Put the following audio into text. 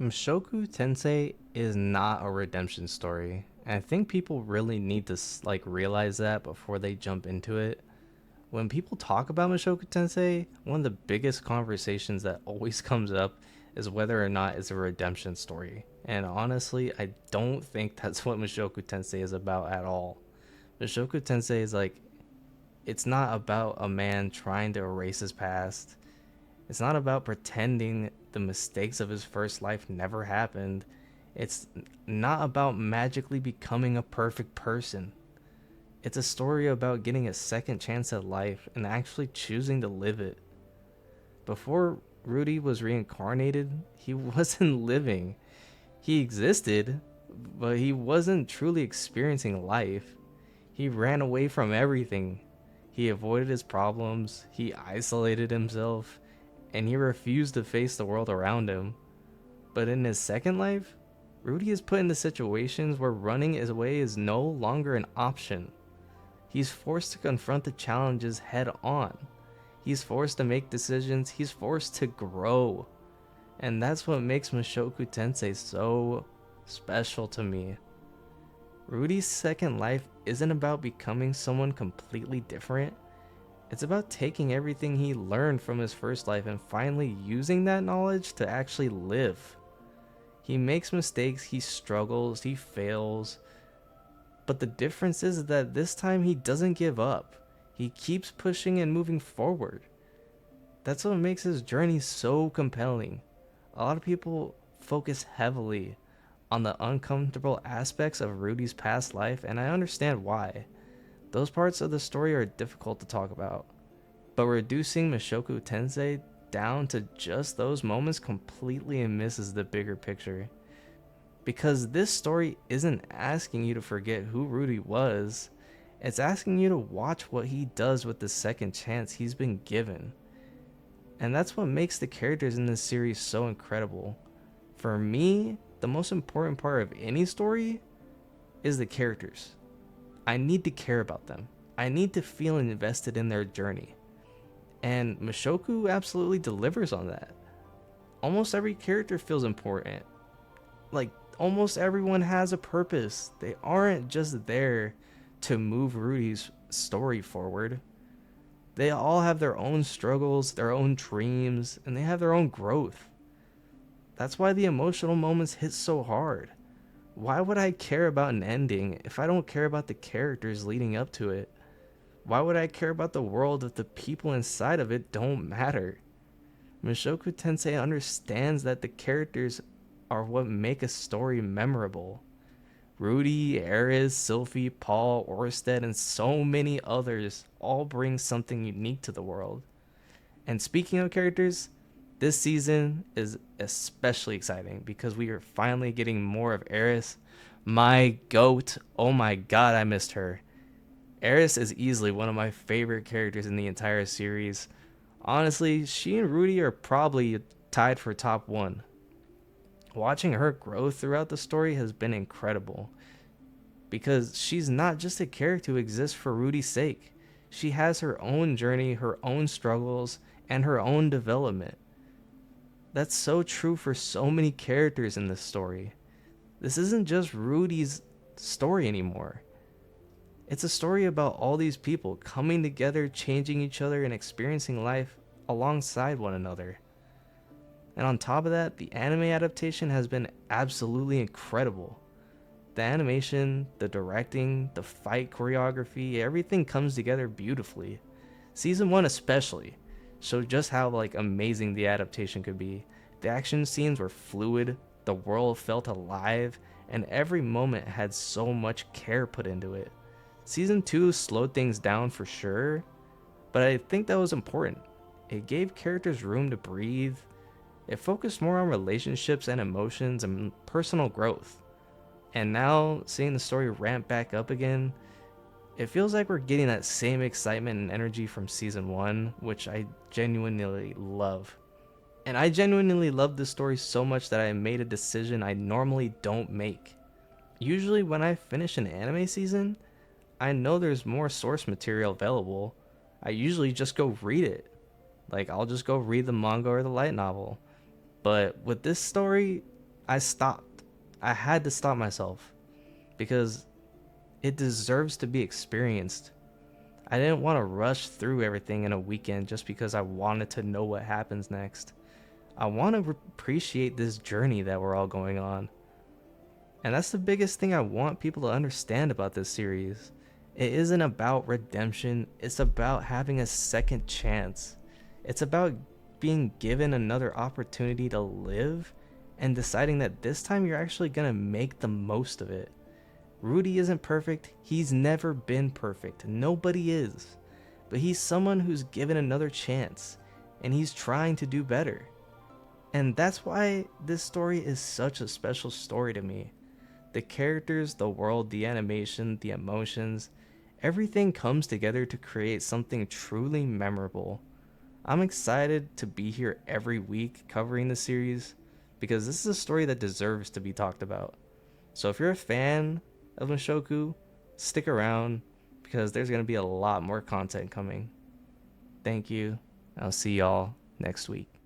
Mushoku Tensei is not a redemption story. And I think people really need to realize that before they jump into it. When people talk about Mushoku Tensei, one of the biggest conversations that always comes up is whether or not it's a redemption story. And honestly, I don't think that's what Mushoku Tensei is about at all. Mushoku Tensei is it's not about a man trying to erase his past. It's not about pretending the mistakes of his first life never happened. It's not about magically becoming a perfect person. It's a story about getting a second chance at life and actually choosing to live it. Before Rudy was reincarnated, he wasn't living. He existed, but he wasn't truly experiencing life. He ran away from everything. He avoided his problems, he isolated himself, and he refused to face the world around him. But in his second life, Rudy is put into situations where running away is no longer an option. He's forced to confront the challenges head on. He's forced to make decisions, he's forced to grow. And that's what makes Mushoku Tensei so special to me. Rudy's second life isn't about becoming someone completely different. It's about taking everything he learned from his first life and finally using that knowledge to actually live. He makes mistakes, he struggles, he fails, but the difference is that this time he doesn't give up. He keeps pushing and moving forward. That's what makes his journey so compelling. A lot of people focus heavily on the uncomfortable aspects of Rudy's past life, and I understand why. Those parts of the story are difficult to talk about. But reducing Mushoku Tensei down to just those moments completely misses the bigger picture. Because this story isn't asking you to forget who Rudy was, it's asking you to watch what he does with the second chance he's been given. And that's what makes the characters in this series so incredible. For me, the most important part of any story is the characters. I need to care about them. I need to feel invested in their journey. And Mushoku absolutely delivers on that. Almost every character feels important. Like, almost everyone has a purpose. They aren't just there to move Rudy's story forward. They all have their own struggles, their own dreams, and they have their own growth. That's why the emotional moments hit so hard. Why would I care about an ending if I don't care about the characters leading up to it? Why would I care about the world if the people inside of it don't matter? Mushoku Tensei understands that the characters are what make a story memorable. Rudy, Eris, Sylphie, Paul, Orsted, and so many others all bring something unique to the world. And speaking of characters, this season is especially exciting because we are finally getting more of Eris. My goat. Oh my god, I missed her. Eris is easily one of my favorite characters in the entire series. Honestly, she and Rudy are probably tied for top one. Watching her grow throughout the story has been incredible because she's not just a character who exists for Rudy's sake. She has her own journey, her own struggles, and her own development. That's so true for so many characters in this story. This isn't just Rudy's story anymore. It's a story about all these people coming together, changing each other, and experiencing life alongside one another. And on top of that, the anime adaptation has been absolutely incredible. The animation, the directing, the fight choreography, everything comes together beautifully. Season 1 especially showed just how amazing the adaptation could be. The action scenes were fluid, the world felt alive, and every moment had so much care put into it. Season 2 slowed things down for sure, but I think that was important. It gave characters room to breathe. It focused more on relationships and emotions and personal growth. And now, seeing the story ramp back up again, it feels like we're getting that same excitement and energy from season 1, which I genuinely love. And I genuinely love this story so much that I made a decision I normally don't make. Usually, when I finish an anime season, I know there's more source material available. I usually just go read it. I'll just go read the manga or the light novel. But with this story, I stopped. I had to stop myself because it deserves to be experienced. I didn't want to rush through everything in a weekend just because I wanted to know what happens next. I want to appreciate this journey that we're all going on. And that's the biggest thing I want people to understand about this series. It isn't about redemption, it's about having a second chance. It's about being given another opportunity to live and deciding that this time you're actually gonna make the most of it. Rudy isn't perfect, he's never been perfect, nobody is. But he's someone who's given another chance, and he's trying to do better. And that's why this story is such a special story to me. The characters, the world, the animation, the emotions, everything comes together to create something truly memorable. I'm excited to be here every week covering the series because this is a story that deserves to be talked about. So if you're a fan of Mushoku, stick around because there's going to be a lot more content coming. Thank you. I'll see y'all next week.